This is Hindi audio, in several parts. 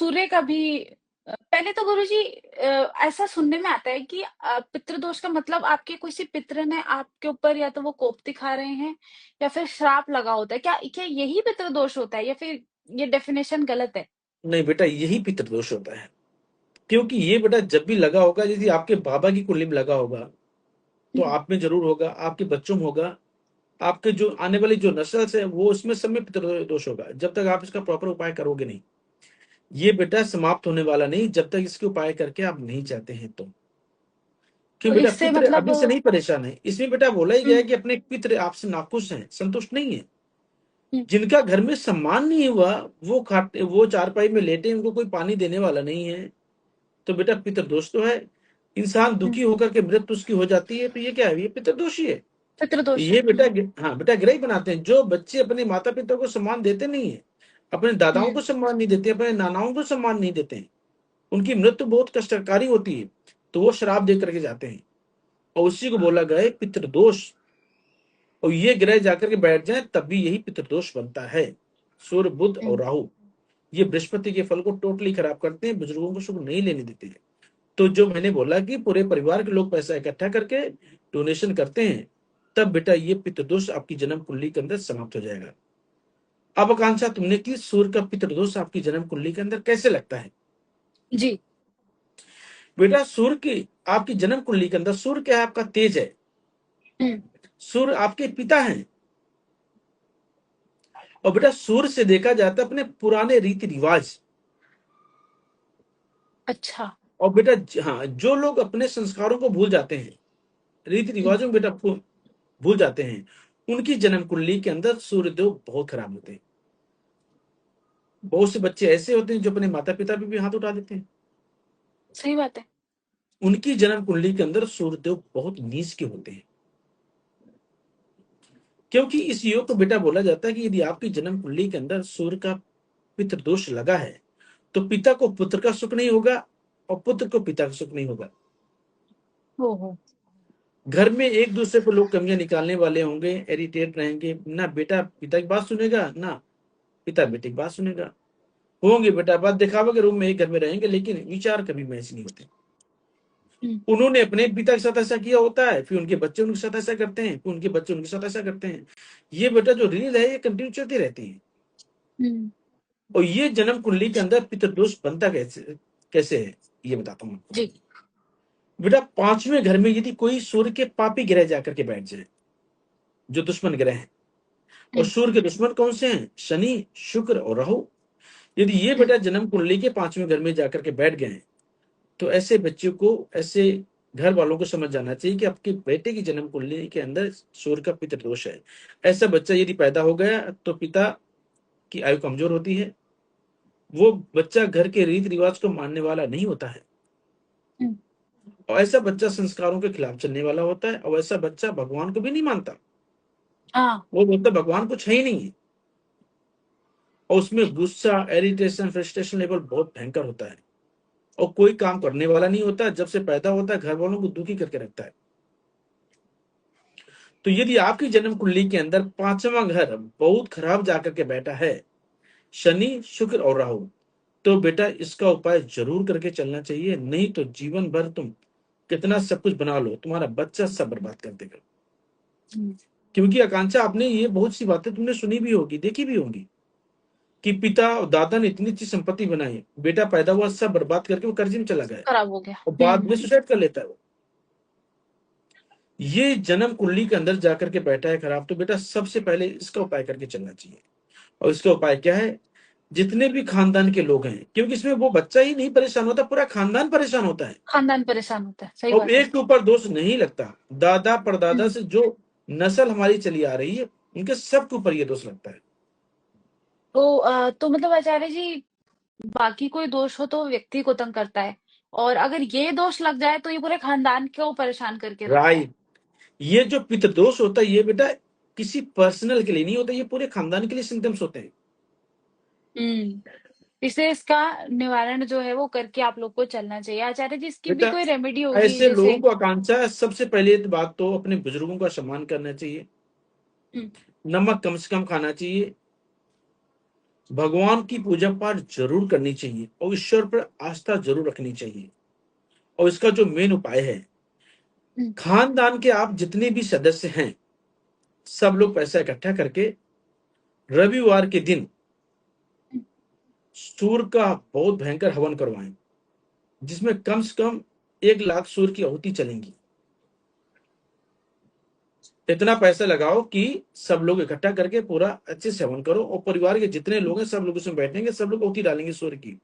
सूर्य का भी पहले तो गुरुजी ऐसा सुनने में आता है कि पितृदोष का मतलब आपके किसी पितृ ने आपके ऊपर या तो वो कोप दिखा रहे हैं या फिर श्राप लगा होता है। क्या क्या यही पितृदोष होता है या फिर ये डेफिनेशन गलत है? नहीं बेटा, यही पितृदोष होता है। क्योंकि ये बेटा जब भी लगा होगा, यदि आपके बाबा की कुंडली में लगा होगा तो हम्म, आप में जरूर होगा, आपके बच्चों में होगा, आपके जो आने वाली जो नस्ल है वो उसमें सब में पितृदोष होगा, जब तक आप इसका प्रॉपर उपाय करोगे नहीं। ये बेटा समाप्त होने वाला नहीं जब तक इसके उपाय करके आप नहीं चाहते हैं तो। क्यों तो बेटा, इससे पितृ मतलब अभी से नहीं परेशान है, इसमें बेटा बोला ही गया है हम्म, कि अपने पितृ आपसे नाखुश हैं, संतुष्ट नहीं है। हम्म, जिनका घर में सम्मान नहीं हुआ, वो चारपाई में लेटे, उनको कोई पानी देने वाला नहीं है, तो बेटा पितृदोष तो है। इंसान दुखी हम्म, होकर के मृत्यु उसकी हो जाती है, तो ये क्या है? ये पितृदोष ही है। तो पितृदोष है। ये बेटा, हाँ बेटा, ग्रह बनाते हैं जो बच्चे अपने माता पिता को सम्मान देते नहीं है, अपने दादाओं हम्म, को सम्मान नहीं देते, अपने नानाओं को सम्मान नहीं देते हैं, उनकी मृत्यु बहुत कष्टकारी होती है, तो वो शराब दे करके जाते हैं, और उसी को बोला गया है पितृदोष। और ये ग्रह जाकर के बैठ जाए तब भी यही पितृदोष बनता है। सूर्य, बुध और हम्म, राहु ये बृहस्पति के फल को टोटली खराब करते हैं, बुजुर्गों को सुख नहीं लेने देते हैं। तो जो मैंने बोला कि पूरे परिवार के लोग पैसा इकट्ठा करके डोनेशन करते हैं, तब बेटा ये पितृदोष आपकी जन्म कुंडली के अंदर समाप्त हो जाएगा। अब आकांक्षा तुमने की सूर्य का पितृदोष आपकी जन्म कुंडली के अंदर कैसे लगता है? जी। बेटा सूर्य की आपकी जन्म कुंडली के अंदर सूर्य क्या है? आपका तेज है। हम्म, सूर्य आपके पिता हैं। और बेटा सूर्य से देखा जाता है अपने पुराने रीति रिवाज। अच्छा। और बेटा हाँ, जो लोग अपने संस्कारों को भूल जाते हैं, रीति हम्म, रिवाजों को बेटा भूल जाते हैं, उनकी जन्म कुंडली के अंदर सूर्यदेव बहुत खराब होते हैं। बहुत से बच्चे ऐसे होते हैं जो अपने माता पिता पे भी हाथ उठा देते हैं। सही बात है। उनकी जन्म कुंडली के अंदर सूर्यदेव बहुत नीच के होते हैं। क्योंकि इस योग को बेटा बोला जाता है कि यदि आपकी जन्म कुंडली के अंदर सूर्य का पितृदोष लगा है, तो पिता को पुत्र का सुख नहीं होगा और पुत्र को पिता का सुख नहीं होगा। हो। घर में एक दूसरे को लोग कमियां निकालने वाले होंगे, इरिटेट रहेंगे, ना बेटा पिता की बात सुनेगा, ना पिता बेटे की बात सुनेगा। होंगे बेटा बात दिखावा के रूम में एक घर में रहेंगे, लेकिन विचार कभी मैच नहीं होते। हम्म, उन्होंने अपने पिता के साथ ऐसा किया होता है, फिर उनके बच्चे उनके साथ ऐसा करते हैं, फिर उनके बच्चे उनके साथ ऐसा करते हैं। ये बेटा जो रील है ये कंटिन्यू चलती रहती है। हम्म, और ये जन्म कुंडली के अंदर पितृदोष बनता कैसे कैसे है, ये बताता हूँ आपको। जी। बेटा पांचवें घर में यदि कोई सूर्य के पापी ग्रह जाकर के बैठ जाए, जो दुश्मन ग्रह है, और हम्म, सूर्य के दुश्मन कौन से हैं? शनि, शुक्र और राहु। यदि ये हम्म, बेटा जन्म कुंडली के पांचवें घर में जाकर के बैठ गए हैं, तो ऐसे बच्चे को, ऐसे घर वालों को समझ जाना चाहिए कि आपके बेटे की जन्म कुंडली के अंदर सूर्य का पितृदोष है। ऐसा बच्चा यदि पैदा हो गया तो पिता की आयु कमजोर होती है, वो बच्चा घर के रीति रिवाज को मानने वाला नहीं होता है, हम्म, और ऐसा बच्चा संस्कारों के खिलाफ चलने वाला होता है, और ऐसा बच्चा भगवान को भी नहीं मानता। हाँ। वो बोलता भगवान कुछ है ही नहीं है। और उसमें गुस्सा, एरिटेशन, फ्रस्ट्रेशन लेवल बहुत भयंकर होता है, और कोई काम करने वाला नहीं होता। जब से पैदा होता है घर वालों को दुखी करके रखता है। तो यदि आपकी जन्म कुंडली के अंदर पांचवा घर बहुत खराब जाकर के बैठा है, शनि, शुक्र और राहु, तो बेटा इसका उपाय जरूर करके चलना चाहिए, नहीं तो जीवन भर तुम कितना सब कुछ बना लो, तुम्हारा बच्चा सब बर्बाद कर देगा। हम्म, क्योंकि आकांक्षा, आपने ये बहुत सी बातें तुमने सुनी भी होगी, देखी भी होगी, कि पिता और दादा ने इतनी अच्छी संपत्ति बनाई, बेटा पैदा हुआ सब बर्बाद करके वो कर्जे में चला गया, खराब हो गया। और बाद में सुसाइड कर लेता है वो। ये जन्म कुंडली के अंदर जाकर के बैठा है खराब, तो बेटा सबसे पहले इसका उपाय करके चलना चाहिए। और इसका उपाय क्या है? जितने भी खानदान के लोग हैं, क्योंकि इसमें वो बच्चा ही नहीं परेशान होता, पूरा खानदान परेशान होता है। खानदान परेशान होता है, सही और बात है। एक के ऊपर दोष नहीं लगता, दादा परदादा हम्म, से जो नस्ल हमारी चली आ रही है, उनके सबके ऊपर ये दोष लगता है। तो मतलब आचार्य जी, बाकी कोई दोष हो तो व्यक्ति को तंग करता है, और अगर ये दोष लग जाए तो ये पूरे खानदान को परेशान करके रखता है। राइट। ये जो पितृदोष होता है, ये बेटा किसी पर्सनल के लिए नहीं होता, ये पूरे खानदान के लिए सिम्टम्स होते हैं। हम्म। इसलिए इसका निवारण जो है वो करके आप लोग को चलना चाहिए। आचार्य जी, इसकी भी बेटा कोई रेमेडी होगी ऐसे लोगों जैसे? को आकांक्षा है, सबसे पहले तो बात तो अपने बुजुर्गों का सम्मान करना चाहिए, हम्म, नमक कम से कम खाना चाहिए, भगवान की पूजा पाठ जरूर करनी चाहिए और ईश्वर पर आस्था जरूर रखनी चाहिए। और इसका जो मेन उपाय है, हुँ, खानदान के आप जितने भी सदस्य हैं, सब लोग पैसा इकट्ठा करके रविवार के दिन हुँ, सूर्य का बहुत भयंकर हवन करवाएं, जिसमें कम से कम 1 लाख सूर्य की आहुति चलेंगी। इतना पैसा लगाओ कि सब लोग इकट्ठा करके पूरा अच्छे से हवन करो, और परिवार के जितने लोग हैं सब लोग उसमें बैठेंगे, सब लोग आहुति डालेंगे सूर्य की,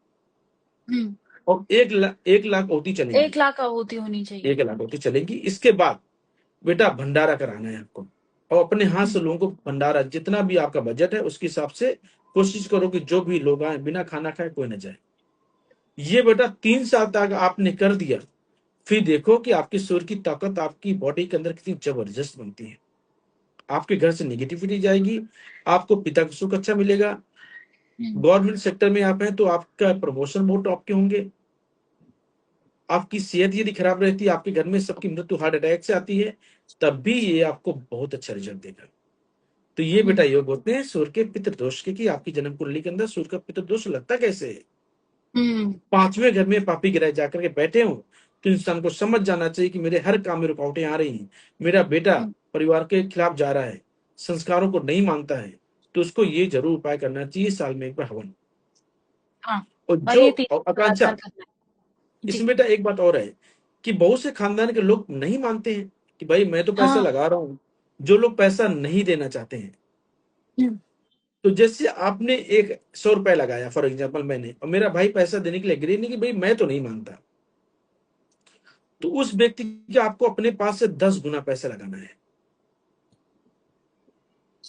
हुँ। और 1 लाख आहुति चलेंगी। 1 लाख आहुति होनी चाहिए। 1 लाख आहुति चलेंगी। इसके बाद बेटा भंडारा कराना है आपको, और अपने हाथ हुँ, से लोगों को भंडारा, जितना भी आपका बजट है उसके हिसाब से कोशिश करो कि जो भी लोग आए बिना खाना खाए कोई ना जाए। ये बेटा 3 साल तक आपने कर दिया, फिर देखो कि आपकी सूर्य की ताकत आपकी बॉडी के अंदर कितनी जबरदस्त बनती है। आपके घर से नेगेटिविटी जाएगी, आपको पिता का सुख अच्छा मिलेगा। हुँ, गवर्नमेंट सेक्टर में आप हैं तो आपका प्रमोशन बहुत टॉप के होंगे। आपकी सेहत यदि खराब रहती है, आपके घर में सबकी मृत्यु हार्ट अटैक से आती है, तब भी ये आपको बहुत अच्छा रिजल्ट देगा। तो ये बेटा हुँ, योग होते हैं सूर्य के पितृ दोष के, कि आपकी जन्म कुंडली के अंदर सूर्य का पितृ दोष लगता कैसे है। हुँ, 5वें घर में पापी ग्रह जाकर के बैठे हो, तो इंसान को समझ जाना चाहिए कि मेरे हर काम में रुकावटें आ रही हैं, मेरा बेटा हुँ, परिवार के खिलाफ जा रहा है, संस्कारों को नहीं मानता है, तो उसको ये जरूर उपाय करना चाहिए, साल में एक बार हवन। हाँ, और और जो ये 3 और लगातार आकांक्षा, करना है। जी, इसमें बेटा एक बात और है कि बहुत से खानदान के लोग नहीं मानते हैं कि भाई मैं तो पैसा हाँ, लगा रहा हूँ, जो लोग पैसा नहीं देना चाहते हैं। हुँ, तो जैसे आपने एक 100 रुपए लगाया फॉर एग्जाम्पल मैंने, और मेरा भाई पैसा देने के लिए एग्री नहीं कि भाई मैं तो नहीं मानता, तो उस व्यक्ति के आपको अपने पास से 10 गुना पैसा लगाना है।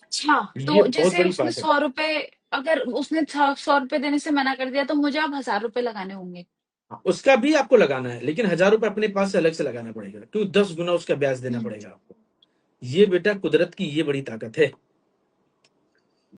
अच्छा, ये तो बहुत जैसे बड़ी उसने बात है। ₹100 अगर उसने छ ₹100 देने से मना कर दिया, तो मुझे अब ₹1000 लगाने होंगे। उसका भी आपको लगाना है, लेकिन 1000 रुपए अपने पास से अलग से लगाना पड़ेगा, क्योंकि 10 गुना उसका ब्याज देना हुँ, पड़ेगा आपको। ये बेटा कुदरत की ये बड़ी ताकत है।